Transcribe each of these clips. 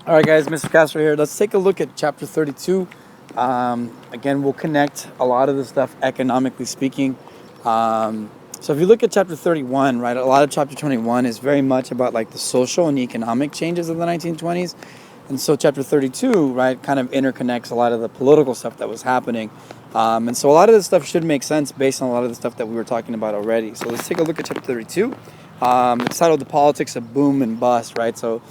All right, guys, Mr. Castro here. Let's take a look at chapter 32. Again, we'll connect a lot of the stuff economically speaking. So if you look at chapter 31, right, a lot of chapter 21 is very much about like the social and economic changes of the 1920s. And so chapter 32, right, kind of interconnects a lot of the political stuff that was happening. And so a lot of this stuff should make sense based on a lot of the stuff that we were talking about already. So let's take a look at chapter 32. It's titled The Politics of Boom and Bust, right? So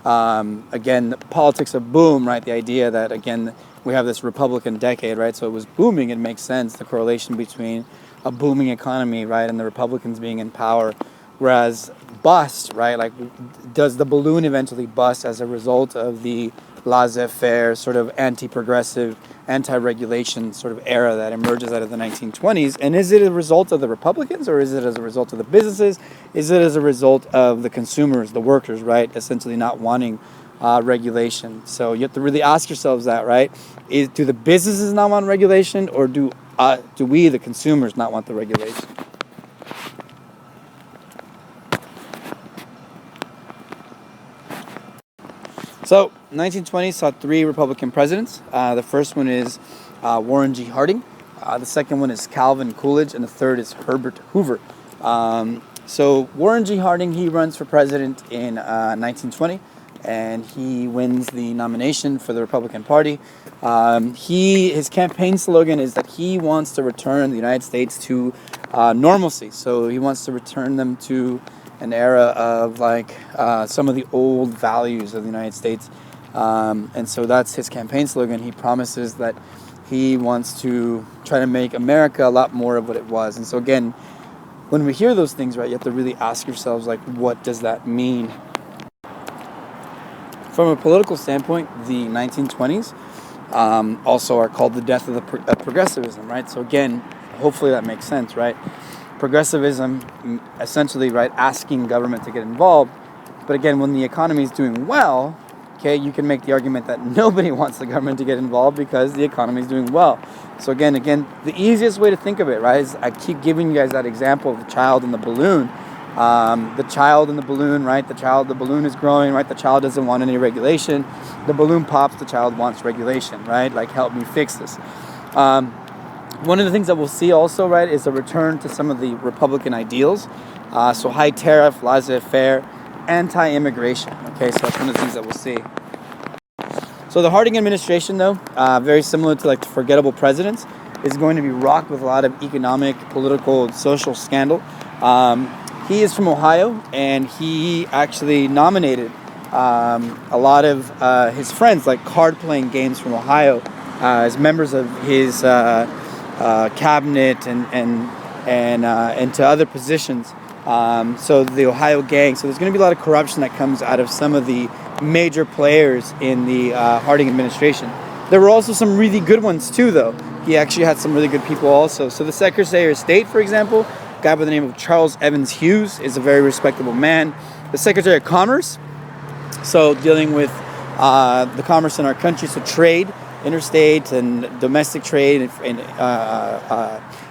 again, the politics of boom, right? The idea that, again, we have this Republican decade, right? So it was booming. It makes sense, the correlation between a booming economy, right, and the Republicans being in power. Whereas bust, right, like does the balloon eventually bust as a result of the laissez-faire, sort of anti-progressive, anti-regulation sort of era that emerges out of the 1920s? And is it a result of the Republicans, or is it as a result of the businesses? Is it as a result of the consumers, the workers, right, essentially not wanting regulation? So you have to really ask yourselves that, right? Do the businesses not want regulation, or do we, the consumers, not want the regulation? So, 1920 saw three Republican presidents. The first one is Warren G. Harding. The second one is Calvin Coolidge, and the third is Herbert Hoover. So Warren G. Harding, he runs for president in 1920, and he wins the nomination for the Republican Party. His campaign slogan is that he wants to return the United States to normalcy. So he wants to return them to an era of like some of the old values of the United States. And so that's his campaign slogan. He promises that he wants to try to make America a lot more of what it was. And so again, when we hear those things, right, you have to really ask yourselves, like, what does that mean? From a political standpoint, the 1920s also are called the death of progressivism, right? So again, hopefully that makes sense, right? Progressivism, essentially, right, asking government to get involved. But again, when the economy is doing well, okay, you can make the argument that nobody wants the government to get involved because the economy is doing well. So again, the easiest way to think of it, right, is I keep giving you guys that example of the child and the balloon. The child in the balloon, right? The balloon is growing, right? The child doesn't want any regulation. The balloon pops, the child wants regulation, right? Like, help me fix this. One of the things that we'll see also, right, is a return to some of the Republican ideals. So high tariff, laissez-faire, anti-immigration. Okay, so that's one of the things that we'll see. So the Harding administration, though, very similar to like the forgettable presidents, is going to be rocked with a lot of economic, political, and social scandal. He is from Ohio, and he actually nominated a lot of his friends, like card-playing games from Ohio, as members of his cabinet and to other positions. So the Ohio gang. So there's going to be a lot of corruption that comes out of some of the major players in the Harding administration. There were also some really good ones too, though. He actually had some really good people also. So the Secretary of State, for example, a guy by the name of Charles Evans Hughes, is a very respectable man. The Secretary of Commerce, so dealing with the commerce in our country, so trade, interstate and domestic trade and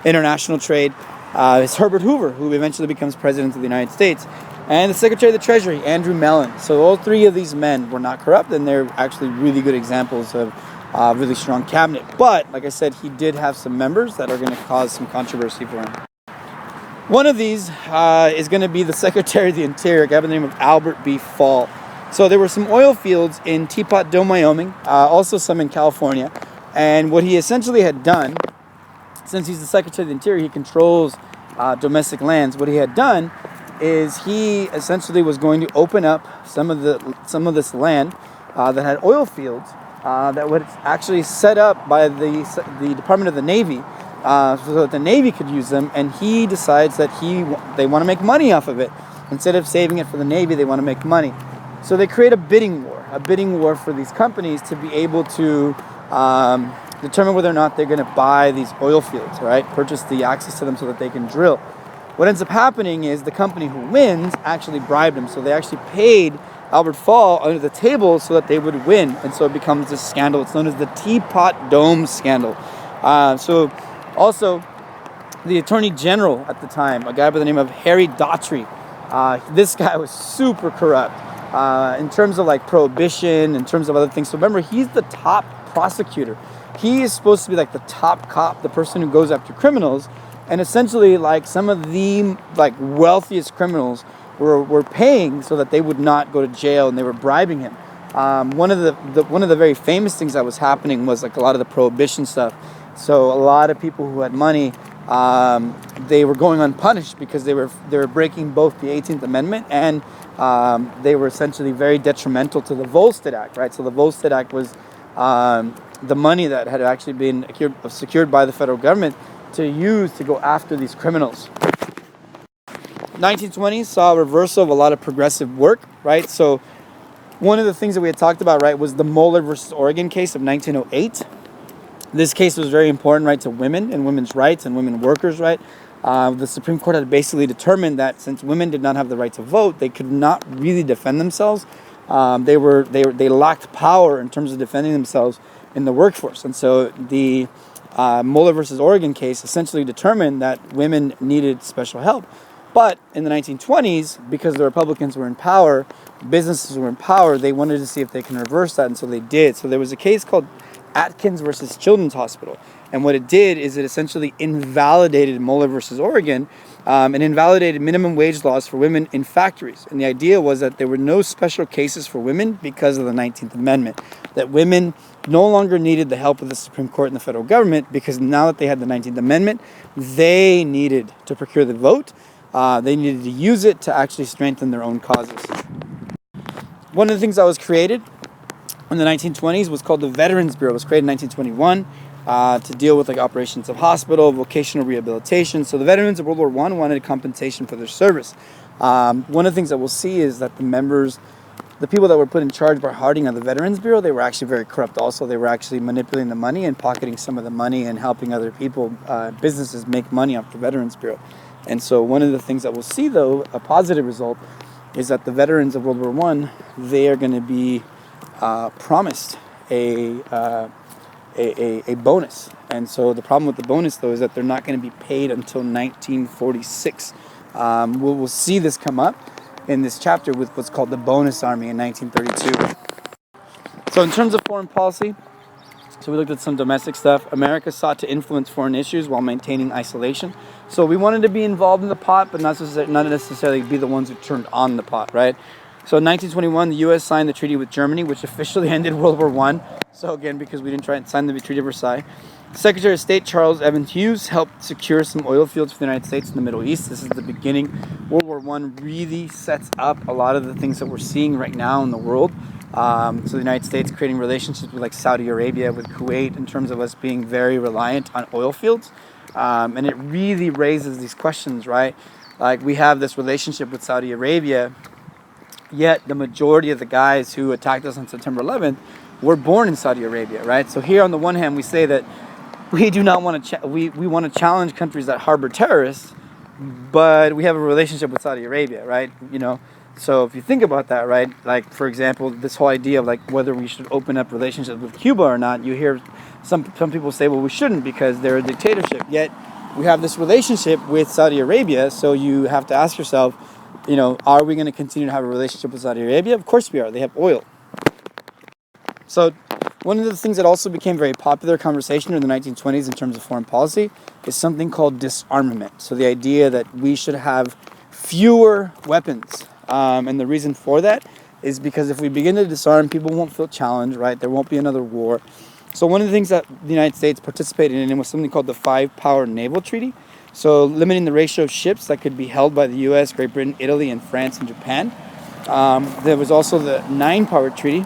international trade, is Herbert Hoover, who eventually becomes president of the United States. And the Secretary of the Treasury, Andrew Mellon. So all three of these men were not corrupt, and they're actually really good examples of really strong cabinet. But, like I said, he did have some members that are going to cause some controversy for him. One of these is going to be the Secretary of the Interior, a guy by the name of Albert B. Fall. So there were some oil fields in Teapot Dome, Wyoming, also some in California. And what he essentially had done, since he's the Secretary of the Interior, he controls domestic lands. What he had done is he essentially was going to open up some of this land that had oil fields that was actually set up by the Department of the Navy, so that the Navy could use them. And he decides that they want to make money off of it. Instead of saving it for the Navy, they want to make money. So they create a bidding war for these companies to be able to determine whether or not they're going to buy these oil fields, right? Purchase the access to them so that they can drill. What ends up happening is the company who wins actually bribed them. So they actually paid Albert Fall under the table so that they would win. And so it becomes this scandal. It's known as the Teapot Dome scandal. So also, the Attorney General at the time, a guy by the name of Harry Daughtry, this guy was super corrupt. in terms of like prohibition, in terms of other things. So remember, he's the top prosecutor. He is supposed to be like the top cop, the person who goes after criminals. And essentially, like some of the like wealthiest criminals were paying so that they would not go to jail, and they were bribing him. One of the very famous things that was happening was like a lot of the prohibition stuff. So a lot of people who had money, they were going unpunished because they were breaking both the 18th Amendment, and they were essentially very detrimental to the Volstead Act, right? So the Volstead Act was the money that had actually been secured by the federal government to use to go after these criminals. 1920s saw a reversal of a lot of progressive work, right? So one of the things that we had talked about, right, was the Mueller versus Oregon case of 1908. This case was very important, right, to women and women's rights and women workers, right? The Supreme Court had basically determined that since women did not have the right to vote, they could not really defend themselves. They lacked power in terms of defending themselves in the workforce, and so the Mueller versus Oregon case essentially determined that women needed special help. But in the 1920s, because the Republicans were in power, businesses were in power, they wanted to see if they can reverse that, and so they did. So there was a case called Atkins versus Children's Hospital. And what it did is it essentially invalidated Mueller versus Oregon, and invalidated minimum wage laws for women in factories. And the idea was that there were no special cases for women because of the 19th Amendment, that women no longer needed the help of the Supreme Court and the federal government, because now that they had the 19th Amendment, they needed to procure the vote. They needed to use it to actually strengthen their own causes. One of the things that was created in the 1920s was called the Veterans Bureau. It was created in 1921 to deal with like operations of hospital, vocational rehabilitation. So the veterans of World War I wanted compensation for their service. One of the things that we'll see is that the people that were put in charge by Harding of the Veterans Bureau, they were actually very corrupt also. They were actually manipulating the money and pocketing some of the money and helping other people, businesses, make money off the Veterans Bureau. And so one of the things that we'll see, though, a positive result, is that the veterans of World War I, they are going to be promised a bonus. And so the problem with the bonus, though, is that they're not going to be paid until 1946. We'll see this come up in this chapter with what's called the Bonus Army in 1932. So in terms of foreign policy, so we looked at some domestic stuff. America sought to influence foreign issues while maintaining isolation. So we wanted to be involved in the pot, but not necessarily be the ones who turned on the pot, right? So in 1921, the U.S. signed the treaty with Germany, which officially ended World War I. So again, because we didn't try and sign the Treaty of Versailles. Secretary of State Charles Evans Hughes helped secure some oil fields for the United States in the Middle East. This is the beginning. World War I really sets up a lot of the things that we're seeing right now in the world. So the United States creating relationships with like Saudi Arabia, with Kuwait, in terms of us being very reliant on oil fields. And it really raises these questions, right? Like we have this relationship with Saudi Arabia, yet the majority of the guys who attacked us on September 11th were born in Saudi Arabia, right? So here on the one hand, we say that we do not want to, we want to challenge countries that harbor terrorists, but we have a relationship with Saudi Arabia, right? You know, so if you think about that, right? Like, for example, this whole idea of like whether we should open up relationships with Cuba or not, you hear some people say, well, we shouldn't because they're a dictatorship. Yet we have this relationship with Saudi Arabia, so you have to ask yourself, you know, are we going to continue to have a relationship with Saudi Arabia? Of course we are. They have oil. So one of the things that also became very popular conversation in the 1920s in terms of foreign policy is something called disarmament. So the idea that we should have fewer weapons. And the reason for that is because if we begin to disarm, people won't feel challenged, right? There won't be another war. So one of the things that the United States participated in was something called the Five-Power Naval Treaty. So limiting the ratio of ships that could be held by the U.S., Great Britain, Italy, and France and Japan. There was also the Nine-Power Treaty.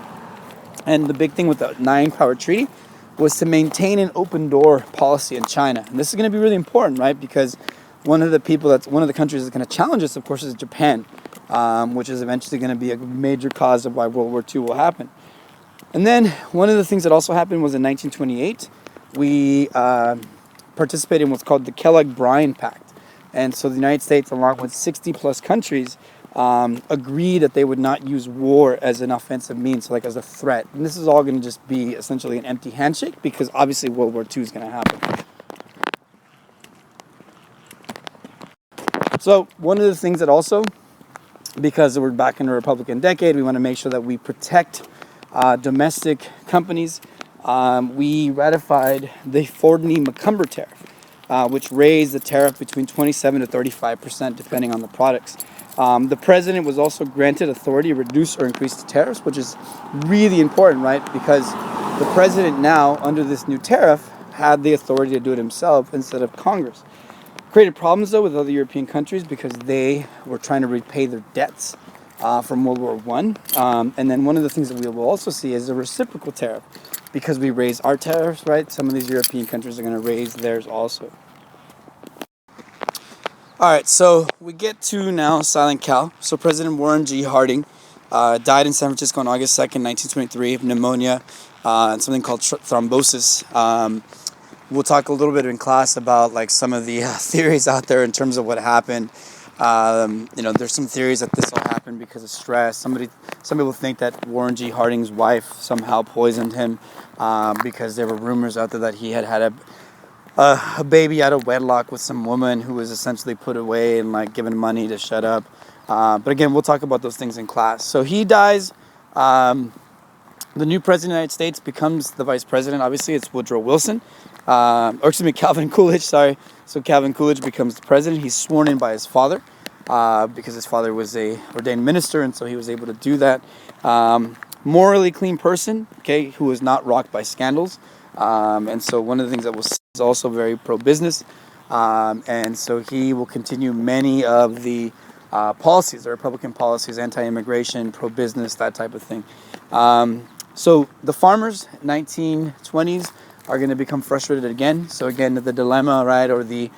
And the big thing with the Nine-Power Treaty was to maintain an open door policy in China. And this is going to be really important, right? Because one of the countries that's going to challenge us, of course, is Japan, which is eventually going to be a major cause of why World War II will happen. And then one of the things that also happened was in 1928, we participated in what's called the Kellogg-Briand Pact. And so the United States, along with 60 plus countries, agreed that they would not use war as an offensive means, so like as a threat. And this is all going to just be essentially an empty handshake because obviously World War II is going to happen. So one of the things that also because we're back in a Republican decade, we want to make sure that we protect domestic companies. We ratified the Fordney-McCumber tariff, which raised the tariff between 27 to 35%, depending on the products. The president was also granted authority to reduce or increase the tariffs, which is really important, right? Because the president now, under this new tariff, had the authority to do it himself instead of Congress. Created problems, though, with other European countries because they were trying to repay their debts from World War I. And then one of the things that we will also see is a reciprocal tariff. Because we raise our tariffs, right? Some of these European countries are going to raise theirs also. All right, so we get to now Silent Cal. So President Warren G. Harding died in San Francisco on August 2nd, 1923 of pneumonia and something called thrombosis. We'll talk a little bit in class about like some of the theories out there in terms of what happened. There's some theories that this all happened because of stress. Some people think that Warren G. Harding's wife somehow poisoned him because there were rumors out there that he had a baby out of wedlock with some woman who was essentially put away and like given money to shut up. But again, we'll talk about those things in class. So he dies. The new president of the United States becomes the vice president. Obviously, it's Woodrow Wilson. Calvin Coolidge, sorry. So Calvin Coolidge becomes the president. He's sworn in by his father because his father was a ordained minister, and so he was able to do that. Morally clean person, okay, who was not rocked by scandals. And so one of the things that was also very pro-business. And so he will continue many of the policies, the Republican policies, anti-immigration, pro-business, that type of thing. So the farmers, 1920s, are going to become frustrated again. So again, the dilemma, right, or the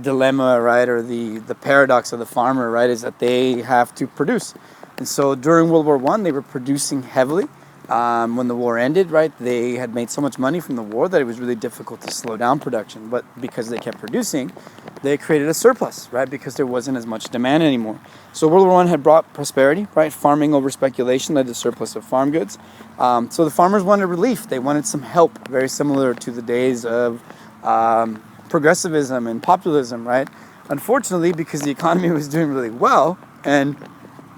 dilemma, right, or the paradox of the farmer, right, is that they have to produce. And so during World War I, they were producing heavily. When the war ended, right, they had made so much money from the war that it was really difficult to slow down production. But because they kept producing, they created a surplus, right, because there wasn't as much demand anymore. So World War I had brought prosperity, right? Farming over speculation led to surplus of farm goods. So the farmers wanted relief. They wanted some help, very similar to the days of progressivism and populism, right? Unfortunately, because the economy was doing really well, and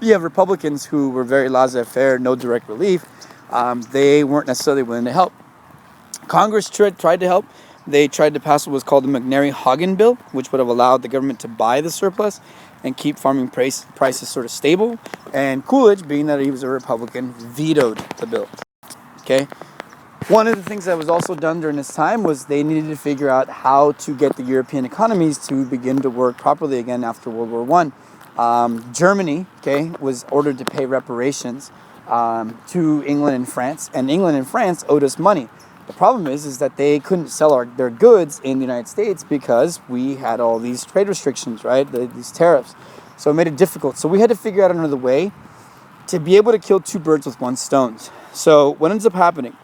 you have Republicans who were very laissez-faire, no direct relief, they weren't necessarily willing to help. Congress tried to help. They tried to pass what was called the McNary-Hagen Bill, which would have allowed the government to buy the surplus and keep farming prices sort of stable. And Coolidge, being that he was a Republican, vetoed the bill. Okay. One of the things that was also done during this time was they needed to figure out how to get the European economies to begin to work properly again after World War I. Germany, okay, was ordered to pay reparations to England and France, and England and France owed us money. The problem is that they couldn't sell their goods in the United States because we had all these trade restrictions, right? These tariffs. So it made it difficult. So we had to figure out another way to be able to kill two birds with one stone. So what ends up happening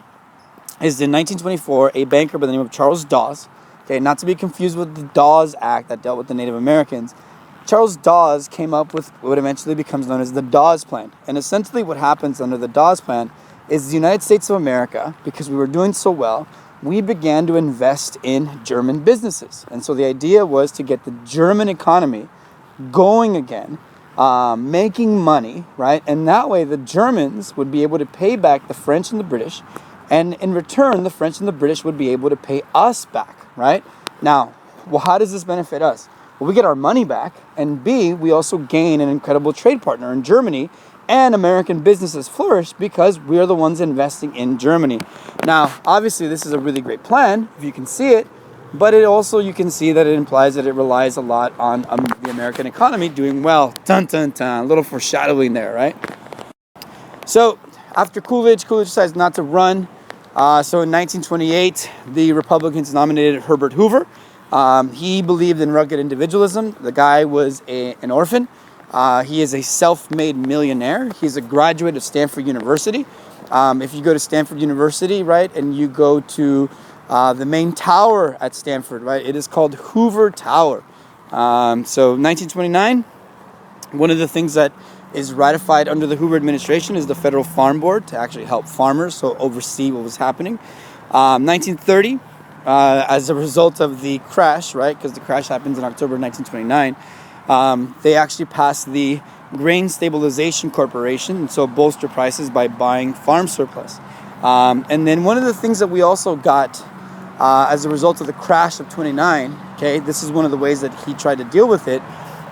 is in 1924, a banker by the name of Charles Dawes, okay, not to be confused with the Dawes Act that dealt with the Native Americans, Charles Dawes came up with what eventually becomes known as the Dawes Plan. And essentially what happens under the Dawes Plan is the United States of America, because we were doing so well, we began to invest in German businesses. And so the idea was to get the German economy going again, making money, right? And that way the Germans would be able to pay back the French and the British, and in return, the French and the British would be able to pay us back, right? Now, well, how does this benefit us? Well, we get our money back, and B, we also gain an incredible trade partner in Germany, and American businesses flourish because we are the ones investing in Germany. Now, obviously, this is a really great plan, if you can see it, but it also, you can see that it implies that it relies a lot on the American economy doing well. Dun, dun, dun. A little foreshadowing there, right? So, after Coolidge decides not to run. So in 1928, the Republicans nominated Herbert Hoover. He believed in rugged individualism. The guy was an orphan. He is a self-made millionaire. He's a graduate of Stanford University. If you go to Stanford University, right, and you go to the main tower at Stanford, right, it is called Hoover Tower. So 1929, one of the things that is ratified under the Hoover administration is the Federal Farm Board to actually help farmers, so oversee what was happening. 1930, as a result of the crash, right? Because the crash happens in October 1929. They actually passed the Grain Stabilization Corporation, and so bolster prices by buying farm surplus. And then one of the things that we also got as a result of the crash of 29, okay, this is one of the ways that he tried to deal with it,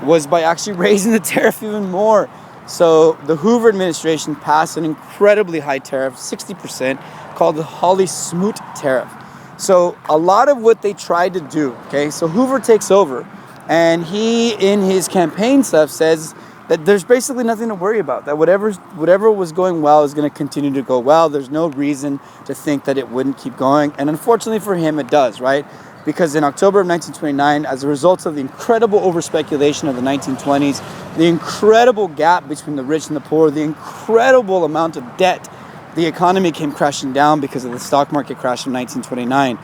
was by actually raising the tariff even more. So the Hoover administration passed an incredibly high tariff, 60%, called the Hawley-Smoot tariff. So a lot of what they tried to do, okay, so Hoover takes over, and he, in his campaign stuff, says that there's basically nothing to worry about, that whatever was going well is going to continue to go well. There's no reason to think that it wouldn't keep going. And unfortunately for him, it does, right? Because in October of 1929, as a result of the incredible overspeculation of the 1920s, the incredible gap between the rich and the poor, the incredible amount of debt, the economy came crashing down because of the stock market crash of 1929.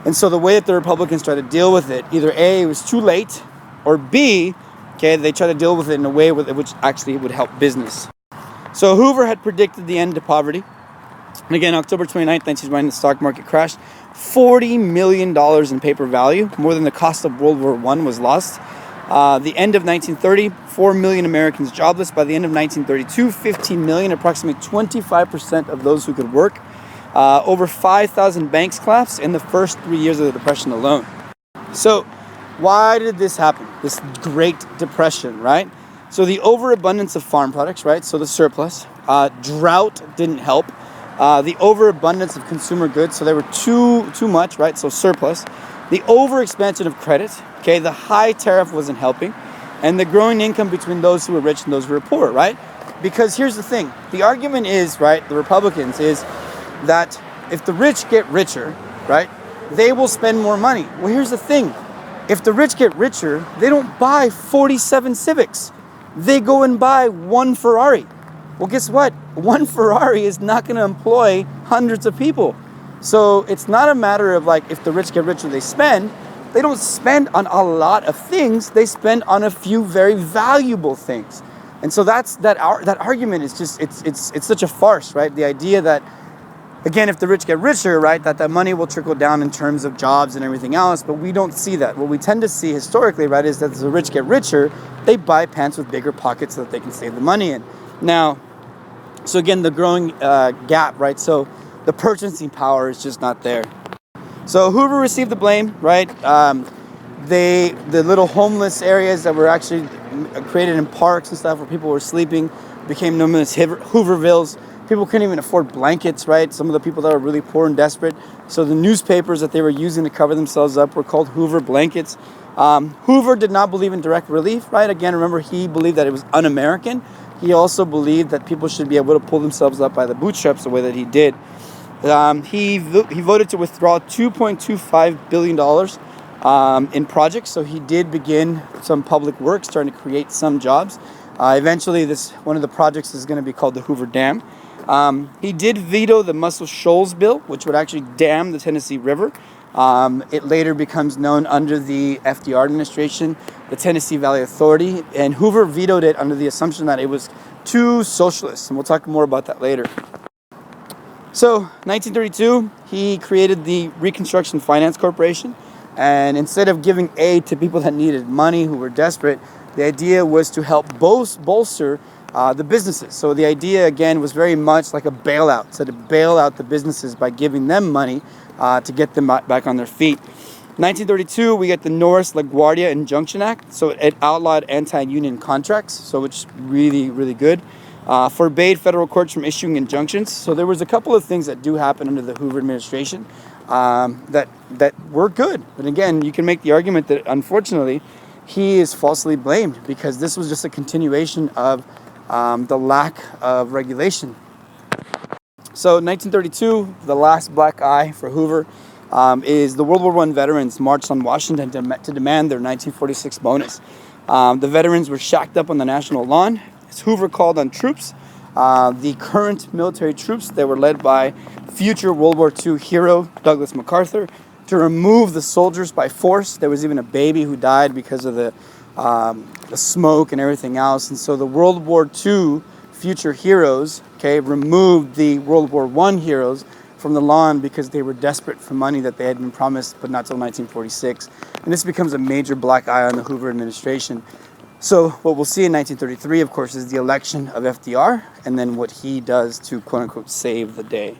And so the way that the Republicans tried to deal with it, either A, it was too late, or B, okay, they tried to deal with it in a way which actually would help business. So Hoover had predicted the end to poverty. And again, October 29th, 1929, the stock market crashed. $40 million in paper value, more than the cost of World War I, was lost. The end of 1930, 4 million Americans jobless. By the end of 1932, 15 million, approximately 25% of those who could work. Over 5,000 banks collapsed in the first 3 years of the Depression alone. So why did this happen? This Great Depression, right? So the overabundance of farm products, right? So the surplus. Drought didn't help. The overabundance of consumer goods, so they were too much, right? So surplus. The overexpansion of credit, okay? The high tariff wasn't helping. And the growing income between those who were rich and those who were poor, right? Because here's the thing. The argument is, right, the Republicans, is that if the rich get richer, right, they will spend more money. Well, here's the thing. If the rich get richer, they don't buy 47 Civics. They go and buy one Ferrari. Well, guess what? One Ferrari is not going to employ hundreds of people. So it's not a matter of like, if the rich get richer, they spend. They don't spend on a lot of things. They spend on a few very valuable things. And so that argument is just, it's such a farce, right? The idea that, again, if the rich get richer, right, that money will trickle down in terms of jobs and everything else, but we don't see that. What we tend to see historically, right, is that as the rich get richer, they buy pants with bigger pockets so that they can save the money in. Now, so again, the growing gap, right, so the purchasing power is just not there. So Hoover received the blame, right? The little homeless areas that were actually created in parks and stuff where people were sleeping became known as Hoovervilles. People couldn't even afford blankets, right? Some of the people that were really poor and desperate. So the newspapers that they were using to cover themselves up were called Hoover blankets. Hoover did not believe in direct relief, right? Again, remember, he believed that it was un-American. He also believed that people should be able to pull themselves up by the bootstraps the way that he did. He voted to withdraw $2.25 billion in projects. So he did begin some public works, trying to create some jobs. Eventually, one of the projects is going to be called the Hoover Dam. He did veto the Muscle Shoals bill, which would actually dam the Tennessee River. It later becomes known under the FDR administration, the Tennessee Valley Authority, and Hoover vetoed it under the assumption that it was too socialist, and we'll talk more about that later. So, 1932, he created the Reconstruction Finance Corporation, and instead of giving aid to people that needed money, who were desperate, the idea was to help bolster the businesses. So the idea, again, was very much like a bailout. So to bail out the businesses by giving them money to get them back on their feet. 1932, we get the Norris LaGuardia Injunction Act. So it outlawed anti-union contracts, so which is really, really good. Forbade federal courts from issuing injunctions. So there was a couple of things that do happen under the Hoover administration that were good. But again, you can make the argument that, unfortunately, he is falsely blamed because this was just a continuation of the lack of regulation. So 1932, the last black eye for Hoover, is the World War I veterans marched on Washington to demand their 1946 bonus. The veterans were shacked up on the national lawn. As Hoover called on troops, the current military troops that were led by future World War II hero Douglas MacArthur, to remove the soldiers by force. There was even a baby who died because of the smoke and everything else. And so the World War II future heroes, okay, removed the World War I heroes from the lawn because they were desperate for money that they had been promised, but not till 1946. And this becomes a major black eye on the Hoover administration. So what we'll see in 1933, of course, is the election of FDR, and then what he does to, quote unquote, save the day.